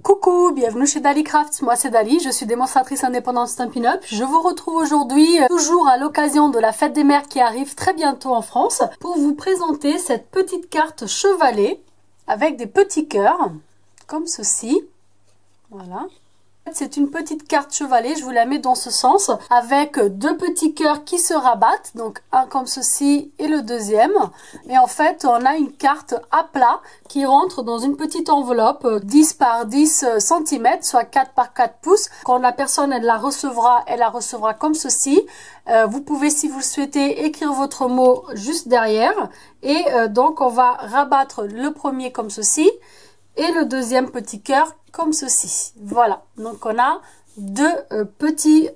Coucou, bienvenue chez Dali Crafts, moi c'est Dali, je suis démonstratrice indépendante Stampin' Up. Je vous retrouve aujourd'hui, toujours à l'occasion de la fête des mères qui arrive très bientôt en France, pour vous présenter cette petite carte chevalet avec des petits cœurs, comme ceci. Voilà. C'est une petite carte chevalet, je vous la mets dans ce sens, avec deux petits cœurs qui se rabattent, donc un comme ceci et le deuxième. Et en fait, on a une carte à plat qui rentre dans une petite enveloppe 10 par 10 cm, soit 4 par 4 pouces. Quand la personne elle la recevra comme ceci. Vous pouvez, si vous le souhaitez, écrire votre mot juste derrière. Et donc, on va rabattre le premier comme ceci et le deuxième petit cœur comme ceci. Voilà, donc on a deux petits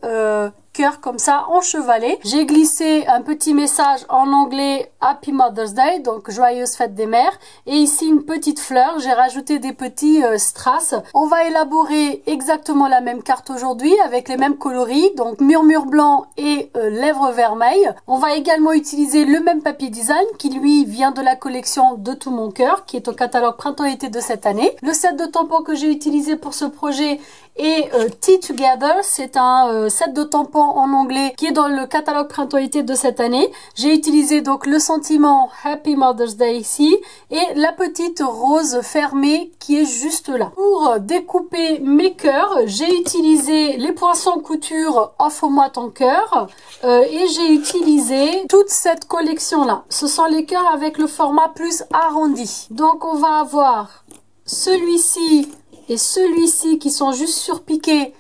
cœurs comme ça en chevalet. J'ai glissé un petit message en anglais Happy Mother's Day, donc joyeuse fête des mères, et ici une petite fleur. J'ai rajouté des petits strass. On va élaborer exactement la même carte aujourd'hui avec les mêmes coloris, donc murmure blanc et lèvres vermeilles. On va également utiliser le même papier design qui lui vient de la collection de tout mon cœur, qui est au catalogue printemps-été de cette année. Le set de tampons que j'ai utilisé pour ce projet est Tea Together, c'est un set de tampons en anglais qui est dans le catalogue printemps-été de cette année. J'ai utilisé donc le sentiment Happy Mother's Day ici et la petite rose fermée qui est juste là. Pour découper mes cœurs, j'ai utilisé les poinçons couture Offre-moi ton cœur et j'ai utilisé toute cette collection là. Ce sont les cœurs avec le format plus arrondi. Donc on va avoir celui-ci et celui-ci qui sont juste surpiqués,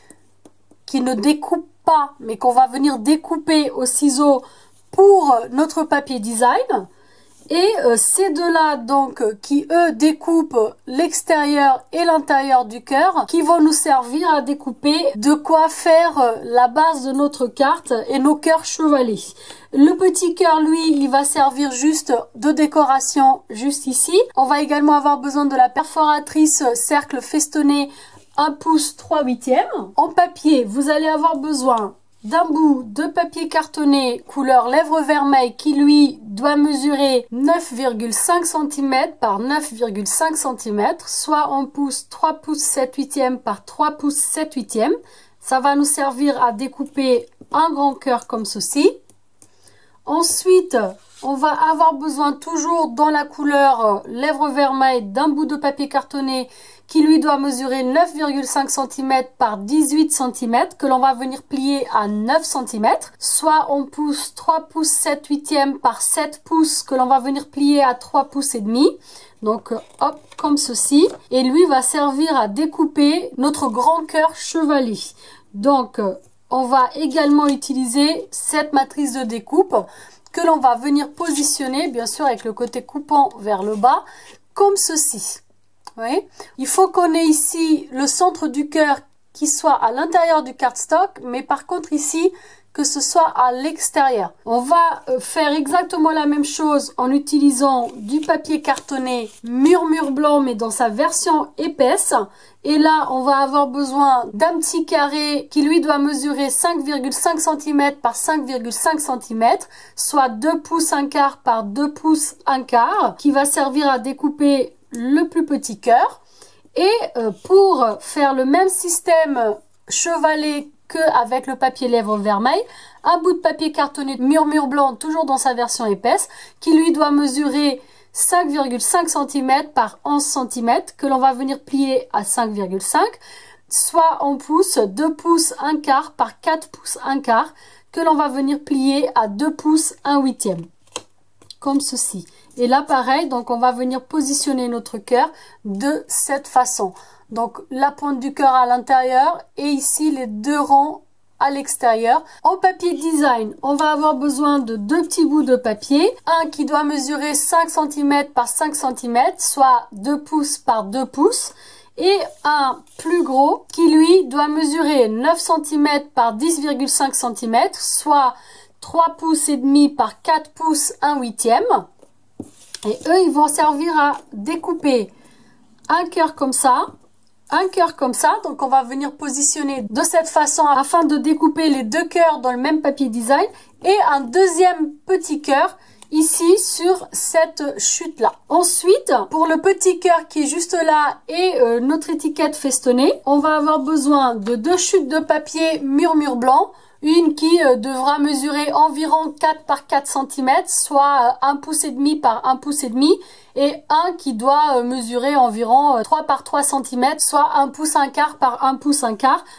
qui ne découpent pas, mais qu'on va venir découper au ciseau pour notre papier design. Et ces deux-là, donc, qui eux découpent l'extérieur et l'intérieur du cœur, qui vont nous servir à découper de quoi faire la base de notre carte et nos cœurs chevalets. Le petit cœur, lui, il va servir juste de décoration, juste ici. On va également avoir besoin de la perforatrice cercle festonné 1 pouce 3/8. En papier, vous allez avoir besoin d'un bout de papier cartonné couleur lèvres vermeilles qui lui doit mesurer 9,5 cm par 9,5 cm, soit en pouces 3 pouces 7/8 par 3 pouces 7/8. Ça va nous servir à découper un grand cœur comme ceci. Ensuite, on va avoir besoin toujours dans la couleur lèvres vermeilles d'un bout de papier cartonné qui lui doit mesurer 9,5 cm par 18 cm que l'on va venir plier à 9 cm, soit on pousse 3 pouces 7/8 par 7 pouces que l'on va venir plier à 3 pouces et demi. Donc hop, comme ceci. Et lui va servir à découper notre grand cœur chevalet. Donc on va également utiliser cette matrice de découpe que l'on va venir positionner, bien sûr avec le côté coupant vers le bas, comme ceci. Oui. Il faut qu'on ait ici le centre du cœur qui soit à l'intérieur du cardstock, mais par contre ici, que ce soit à l'extérieur. On va faire exactement la même chose en utilisant du papier cartonné murmure blanc, mais dans sa version épaisse. Et là, on va avoir besoin d'un petit carré qui lui doit mesurer 5,5 cm par 5,5 cm, soit 2 pouces 1 quart par 2 pouces 1 quart, qui va servir à découper le plus petit cœur. Et pour faire le même système chevalet qu'avec le papier lèvres vermeil, un bout de papier cartonné murmure blanc, toujours dans sa version épaisse, qui lui doit mesurer 5,5 cm par 11 cm, que l'on va venir plier à 5,5, soit en pouces 2 pouces 1 quart par 4 pouces 1 quart, que l'on va venir plier à 2 pouces 1/8, comme ceci. Et là pareil, donc on va venir positionner notre cœur de cette façon. Donc la pointe du cœur à l'intérieur et ici les deux rangs à l'extérieur. En papier design, on va avoir besoin de deux petits bouts de papier. Un qui doit mesurer 5 cm par 5 cm, soit 2 pouces par 2 pouces. Et un plus gros qui lui doit mesurer 9 cm par 10,5 cm, soit 3 pouces et demi par 4 pouces 1/8. Et eux, ils vont servir à découper un cœur comme ça, un cœur comme ça. Donc, on va venir positionner de cette façon afin de découper les deux cœurs dans le même papier design. Et un deuxième petit cœur ici sur cette chute là. Ensuite, pour le petit cœur qui est juste là et notre étiquette festonnée, on va avoir besoin de 2 chutes de papier murmure blanc. Une qui devra mesurer environ 4 par 4 cm, soit 1,5 pouce par 1,5 pouce, et un qui doit mesurer environ 3 par 3 cm, soit 1,25 pouce par 1,25 pouce.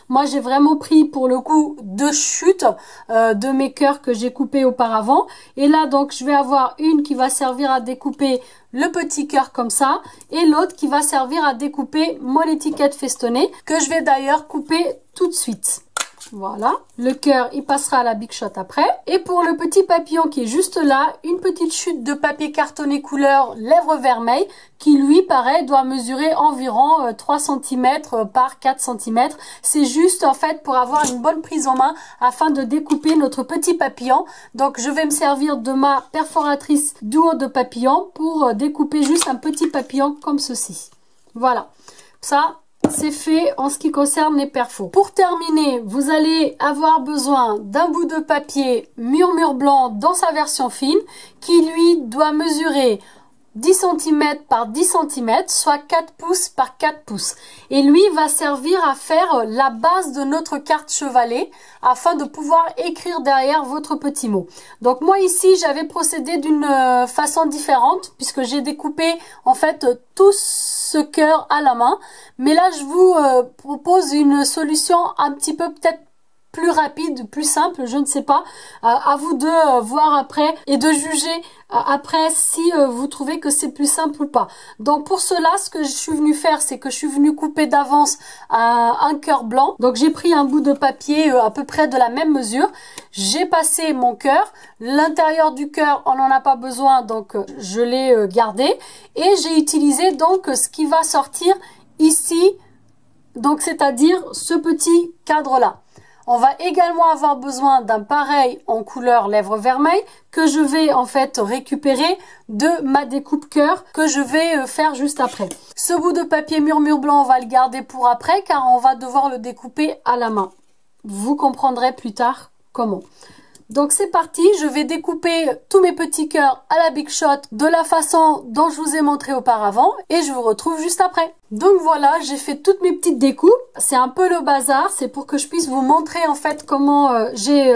Moi, j'ai vraiment pris pour le coup 2 chutes de mes cœurs que j'ai coupés auparavant. Et là, donc, je vais avoir une qui va servir à découper le petit cœur comme ça, et l'autre qui va servir à découper mon étiquette festonnée, que je vais d'ailleurs couper tout de suite. Voilà, le cœur il passera à la Big Shot après. Et pour le petit papillon qui est juste là, une petite chute de papier cartonné couleur lèvres vermeilles qui lui pareil doit mesurer environ 3 cm par 4 cm. C'est juste en fait pour avoir une bonne prise en main afin de découper notre petit papillon. Donc je vais me servir de ma perforatrice duo de papillon pour découper juste un petit papillon comme ceci. Voilà, ça c'est fait en ce qui concerne les perfos. Pour terminer, vous allez avoir besoin d'un bout de papier murmure blanc dans sa version fine qui lui doit mesurer 10 cm par 10 cm, soit 4 pouces par 4 pouces. Et lui va servir à faire la base de notre carte chevalet afin de pouvoir écrire derrière votre petit mot. Donc moi ici, j'avais procédé d'une façon différente puisque j'ai découpé en fait tout ce cœur à la main. Mais là, je vous propose une solution un petit peu peut-être plus rapide, plus simple, je ne sais pas. À vous de voir après et de juger après si vous trouvez que c'est plus simple ou pas. Donc pour cela, ce que je suis venue faire, c'est que je suis venue couper d'avance un cœur blanc. Donc j'ai pris un bout de papier à peu près de la même mesure. J'ai passé mon cœur. L'intérieur du cœur, on n'en a pas besoin, donc je l'ai gardé. Et j'ai utilisé donc ce qui va sortir ici, donc c'est-à-dire ce petit cadre-là. On va également avoir besoin d'un pareil en couleur lèvres vermeilles que je vais en fait récupérer de ma découpe cœur que je vais faire juste après. Ce bout de papier murmure blanc, on va le garder pour après car on va devoir le découper à la main. Vous comprendrez plus tard comment. Donc c'est parti, je vais découper tous mes petits cœurs à la Big Shot de la façon dont je vous ai montré auparavant et je vous retrouve juste après. Donc voilà, j'ai fait toutes mes petites découpes. C'est un peu le bazar, c'est pour que je puisse vous montrer en fait comment j'ai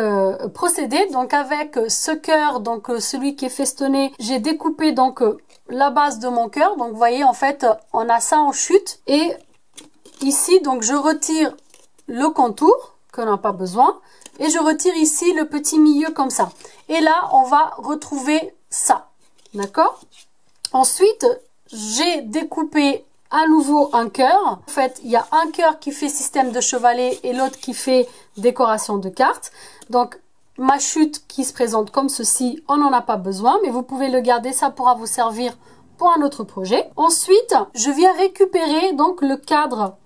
procédé. Donc avec ce cœur, donc celui qui est festonné, j'ai découpé donc la base de mon cœur. Donc vous voyez en fait, on a ça en chute et ici donc je retire le contour que l'on n'a pas besoin. Et je retire ici le petit milieu comme ça. Et là, on va retrouver ça. D'accord? Ensuite, j'ai découpé à nouveau un cœur. En fait, il y a un cœur qui fait système de chevalet et l'autre qui fait décoration de cartes. Donc, ma chute qui se présente comme ceci, on n'en a pas besoin. Mais vous pouvez le garder, ça pourra vous servir pour un autre projet. Ensuite, je viens récupérer donc le cadre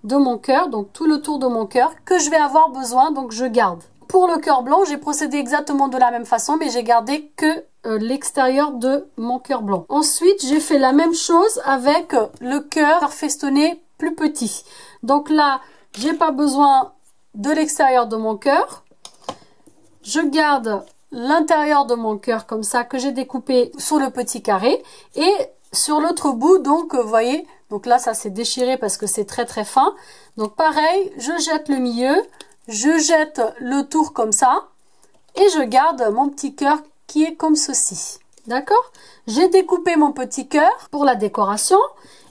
de mon cœur, donc tout le tour de mon cœur que je vais avoir besoin, donc je garde. Pour le cœur blanc, j'ai procédé exactement de la même façon, mais j'ai gardé que l'extérieur de mon cœur blanc. Ensuite, j'ai fait la même chose avec le cœur festonné plus petit. Donc là, j'ai pas besoin de l'extérieur de mon cœur. Je garde l'intérieur de mon cœur comme ça que j'ai découpé sur le petit carré et sur l'autre bout, donc vous voyez, donc là ça s'est déchiré parce que c'est très très fin. Donc pareil, je jette le milieu, je jette le tour comme ça et je garde mon petit cœur qui est comme ceci. D'accord? J'ai découpé mon petit cœur pour la décoration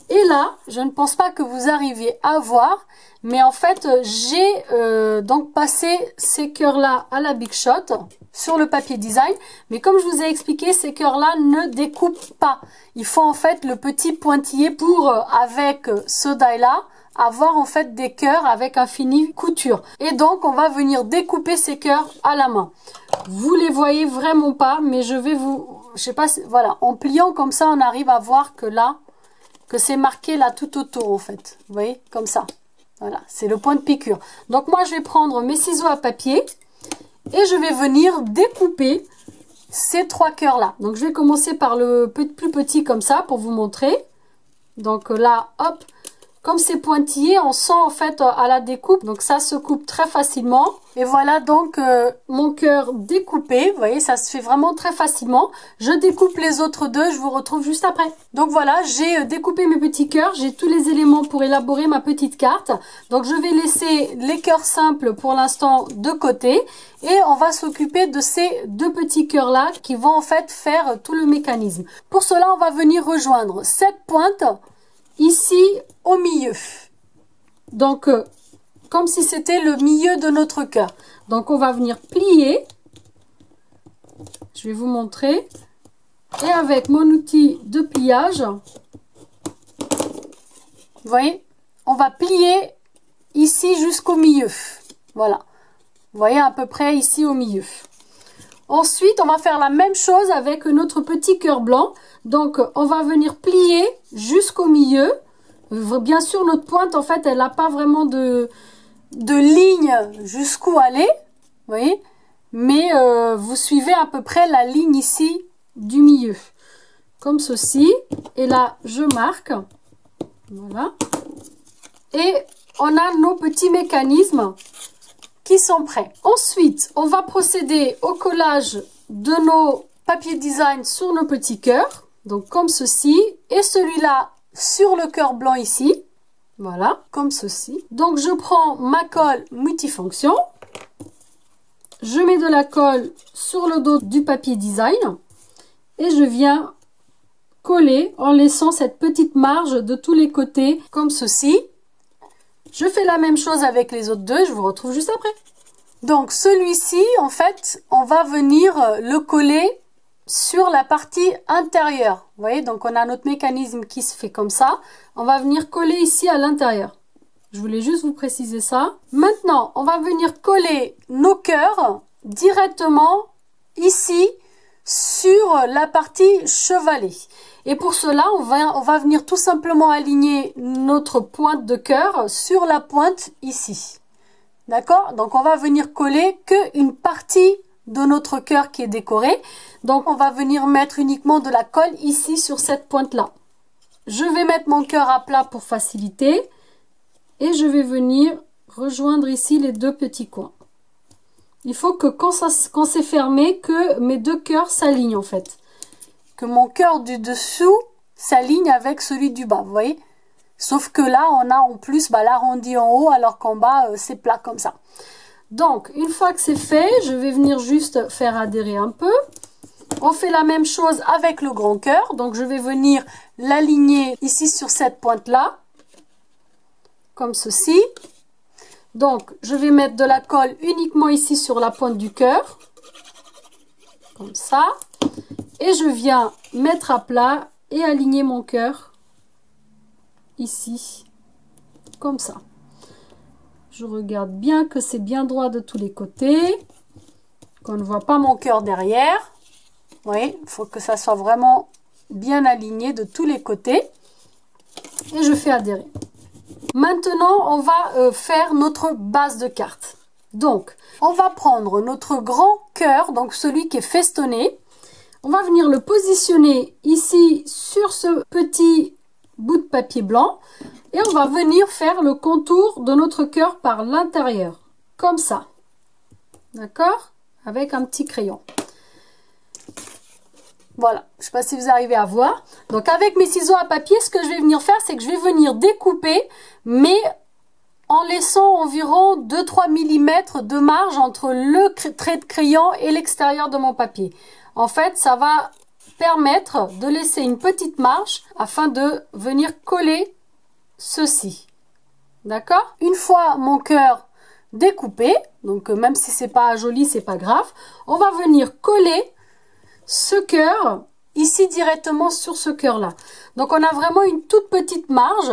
et là, je ne pense pas que vous arriviez à voir, mais en fait j'ai donc passé ces cœurs là à la Big Shot sur le papier design, mais comme je vous ai expliqué, ces cœurs là ne découpent pas. Il faut en fait le petit pointillé pour avec ce die là avoir en fait des cœurs avec un fini couture. Et donc on va venir découper ces cœurs à la main. Vous les voyez vraiment pas, mais je vais vous, je sais pas, voilà, en pliant comme ça on arrive à voir que là, que c'est marqué là tout autour en fait. Vous voyez, comme ça. Voilà, c'est le point de piqûre. Donc moi je vais prendre mes ciseaux à papier et je vais venir découper ces 3 cœurs là. Donc je vais commencer par le plus petit comme ça pour vous montrer. Donc là, hop, comme c'est pointillé, on sent en fait à la découpe, donc ça se coupe très facilement. Et voilà donc mon cœur découpé, vous voyez, ça se fait vraiment très facilement. Je découpe les autres deux, je vous retrouve juste après. Donc voilà, j'ai découpé mes petits cœurs, j'ai tous les éléments pour élaborer ma petite carte. Donc je vais laisser les cœurs simples pour l'instant de côté et on va s'occuper de ces deux petits cœurs là qui vont en fait faire tout le mécanisme. Pour cela, on va venir rejoindre cette pointe ici au milieu. Donc comme si c'était le milieu de notre cœur. Donc on va venir plier. Je vais vous montrer. Et avec mon outil de pliage, vous voyez, on va plier ici jusqu'au milieu. Voilà. Vous voyez à peu près ici au milieu. Ensuite, on va faire la même chose avec notre petit cœur blanc. Donc on va venir plier jusqu'au milieu. Bien sûr, notre pointe, en fait, elle n'a pas vraiment de ligne jusqu'où aller, vous voyez, mais vous suivez à peu près la ligne ici du milieu, comme ceci, et là je marque, voilà, et on a nos petits mécanismes qui sont prêts. Ensuite, on va procéder au collage de nos papiers design sur nos petits cœurs, donc comme ceci, et celui-là sur le cœur blanc ici. Voilà, comme ceci. Donc, je prends ma colle multifonction. Je mets de la colle sur le dos du papier design. Et je viens coller en laissant cette petite marge de tous les côtés, comme ceci. Je fais la même chose avec les autres deux. Je vous retrouve juste après. Donc, celui-ci, en fait, on va venir le coller sur la partie intérieure. Vous voyez, donc on a notre mécanisme qui se fait comme ça. On va venir coller ici à l'intérieur. Je voulais juste vous préciser ça. Maintenant, on va venir coller nos cœurs directement ici sur la partie chevalet. Et pour cela, on va venir tout simplement aligner notre pointe de cœur sur la pointe ici. D'accord? Donc on va venir coller qu'une partie de notre cœur qui est décoré. Donc on va venir mettre uniquement de la colle ici sur cette pointe là. Je vais mettre mon cœur à plat pour faciliter et je vais venir rejoindre ici les deux petits coins. Il faut que quand c'est fermé, que mes deux cœurs s'alignent en fait. Que mon cœur du dessous s'aligne avec celui du bas, vous voyez. Sauf que là on a en plus l'arrondi en haut alors qu'en bas c'est plat comme ça. Donc, une fois que c'est fait, je vais venir juste faire adhérer un peu. On fait la même chose avec le grand cœur. Donc, je vais venir l'aligner ici sur cette pointe-là. Comme ceci. Donc, je vais mettre de la colle uniquement ici sur la pointe du cœur. Comme ça. Et je viens mettre à plat et aligner mon cœur ici. Comme ça. Je regarde bien que c'est bien droit de tous les côtés, qu'on ne voit pas mon cœur derrière. Vous voyez, il faut que ça soit vraiment bien aligné de tous les côtés. Et je fais adhérer. Maintenant, on va faire notre base de carte. Donc, on va prendre notre grand cœur, donc celui qui est festonné. On va venir le positionner ici sur ce petit bout de papier blanc. Et on va venir faire le contour de notre cœur par l'intérieur. Comme ça. D'accord? Avec un petit crayon. Voilà. Je ne sais pas si vous arrivez à voir. Donc avec mes ciseaux à papier, ce que je vais venir faire, c'est que je vais venir découper, mais en laissant environ 2-3 mm de marge entre le trait de crayon et l'extérieur de mon papier. En fait, ça va permettre de laisser une petite marge afin de venir coller ceci. D'accord? Une fois mon cœur découpé, donc même si c'est pas joli, c'est pas grave, on va venir coller ce cœur ici directement sur ce cœur là. Donc on a vraiment une toute petite marge.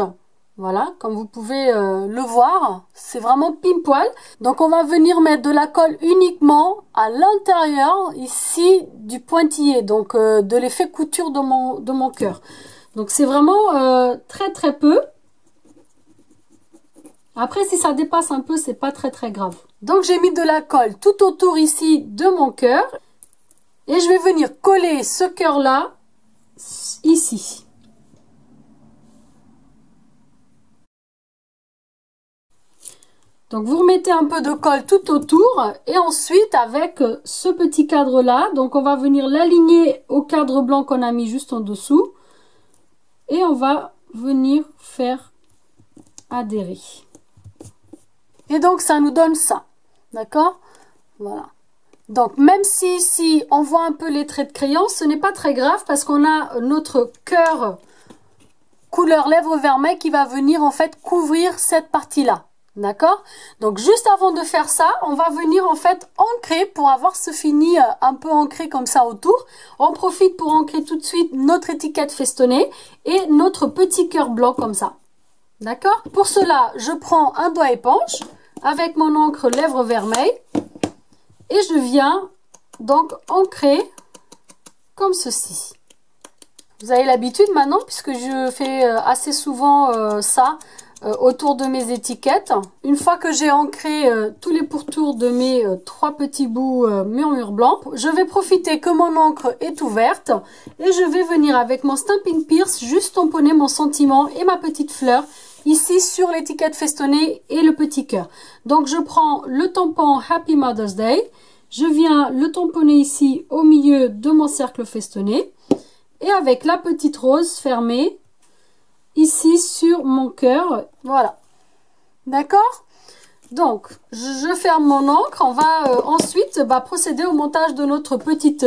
Voilà, comme vous pouvez le voir, c'est vraiment pile poil. Donc on va venir mettre de la colle uniquement à l'intérieur ici du pointillé, donc de l'effet couture de mon cœur. Donc c'est vraiment très peu. Après, si ça dépasse un peu, c'est pas très grave. Donc, j'ai mis de la colle tout autour ici de mon cœur. Et je vais venir coller ce cœur-là ici. Donc vous remettez un peu de colle tout autour et ensuite avec ce petit cadre là, donc on va venir l'aligner au cadre blanc qu'on a mis juste en dessous et on va venir faire adhérer. Et donc ça nous donne ça, d'accord? Voilà. Donc même si ici on voit un peu les traits de crayon, ce n'est pas très grave parce qu'on a notre cœur couleur lèvres vermeil qui va venir en fait couvrir cette partie-là. D'accord? Donc juste avant de faire ça, on va venir en fait ancrer pour avoir ce fini un peu ancré comme ça autour. On profite pour ancrer tout de suite notre étiquette festonnée et notre petit cœur blanc comme ça. D'accord? Pour cela, je prends un doigt éponge avec mon encre lèvres vermeil et je viens donc ancrer comme ceci. Vous avez l'habitude maintenant puisque je fais assez souvent ça autour de mes étiquettes. Une fois que j'ai ancré tous les pourtours de mes 3 petits bouts murmure blanc, je vais profiter que mon encre est ouverte et je vais venir avec mon Stampin' Pierce juste tamponner mon sentiment et ma petite fleur ici sur l'étiquette festonnée et le petit cœur. Donc je prends le tampon Happy Mother's Day, je viens le tamponner ici au milieu de mon cercle festonné et avec la petite rose fermée ici sur mon cœur, voilà, d'accord? Donc je ferme mon encre, on va ensuite procéder au montage de notre petite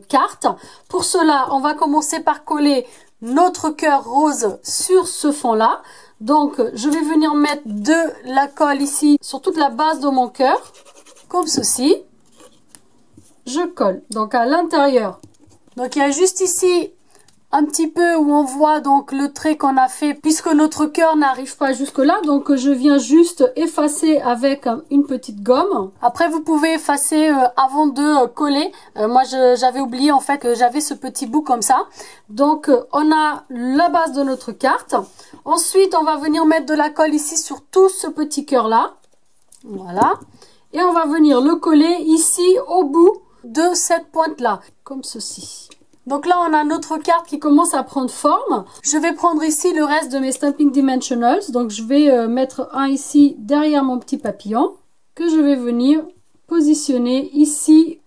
carte. Pour cela on va commencer par coller notre cœur rose sur ce fond là. Donc je vais venir mettre de la colle ici sur toute la base de mon cœur comme ceci. Je colle donc à l'intérieur. Donc il y a juste ici un petit peu où on voit donc le trait qu'on a fait puisque notre cœur n'arrive pas jusque là, donc je viens juste effacer avec une petite gomme. Après vous pouvez effacer avant de coller. Moi j'avais oublié en fait que j'avais ce petit bout comme ça. Donc on a la base de notre carte. Ensuite on va venir mettre de la colle ici sur tout ce petit cœur là. Voilà. Et on va venir le coller ici au bout de cette pointe là, comme ceci. Donc là, on a notre carte qui commence à prendre forme. Je vais prendre ici le reste de mes Stampin' Dimensionals. Donc, je vais mettre un ici derrière mon petit papillon que je vais venir positionner ici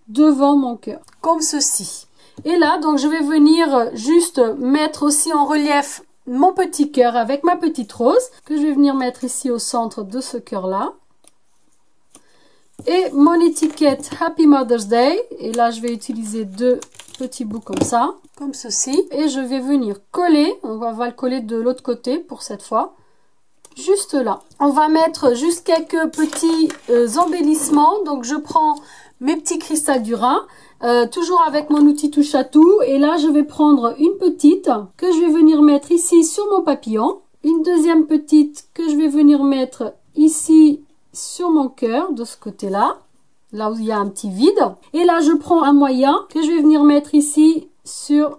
devant mon cœur, comme ceci. Et là, donc, je vais venir juste mettre aussi en relief mon petit cœur avec ma petite rose que je vais venir mettre ici au centre de ce cœur-là. Et mon étiquette Happy Mother's Day. Et là, je vais utiliser 2 petits bouts comme ça, comme ceci. Et je vais venir coller. On va le coller de l'autre côté pour cette fois. Juste là. On va mettre juste quelques petits embellissements. Donc, je prends mes petits cristals du Rhin. Toujours avec mon outil touche à tout. Et là, je vais prendre une petite que je vais venir mettre ici sur mon papillon. Une deuxième petite que je vais venir mettre ici sur mon cœur de ce côté là où il y a un petit vide, et là je prends un moyen que je vais venir mettre ici sur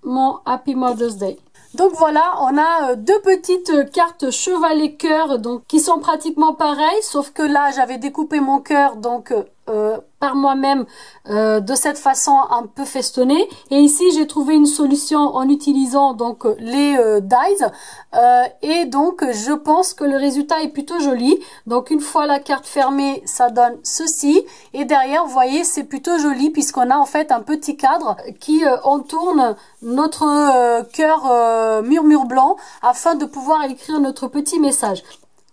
mon Happy Mother's Day. Donc voilà, on a 2 petites cartes chevalet cœur donc qui sont pratiquement pareilles, sauf que là j'avais découpé mon cœur donc par moi-même de cette façon un peu festonnée, et ici j'ai trouvé une solution en utilisant donc les dies et donc je pense que le résultat est plutôt joli. Donc une fois la carte fermée, ça donne ceci, et derrière vous voyez c'est plutôt joli puisqu'on a en fait un petit cadre qui entourne notre cœur murmure blanc afin de pouvoir écrire notre petit message.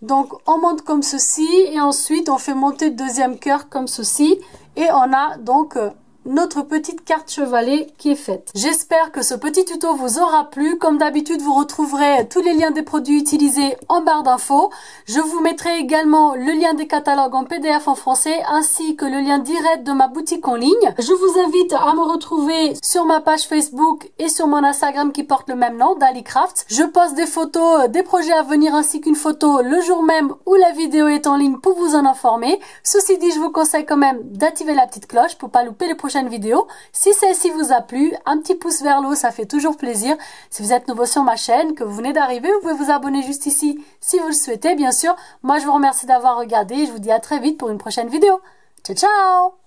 Donc on monte comme ceci et ensuite on fait monter le deuxième cœur comme ceci, et on a donc notre petite carte chevalet qui est faite. J'espère que ce petit tuto vous aura plu. Comme d'habitude, vous retrouverez tous les liens des produits utilisés en barre d'infos. Je vous mettrai également le lien des catalogues en PDF en français ainsi que le lien direct de ma boutique en ligne. Je vous invite à me retrouver sur ma page Facebook et sur mon Instagram qui porte le même nom, Dalycraft. Je poste des photos des projets à venir ainsi qu'une photo le jour même où la vidéo est en ligne pour vous en informer. Ceci dit, je vous conseille quand même d'activer la petite cloche pour pas louper les prochaines vidéo. Si celle-ci vous a plu, un petit pouce vers le haut, ça fait toujours plaisir. Si vous êtes nouveau sur ma chaîne, que vous venez d'arriver, vous pouvez vous abonner juste ici si vous le souhaitez, bien sûr. Moi, je vous remercie d'avoir regardé et je vous dis à très vite pour une prochaine vidéo. Ciao, ciao!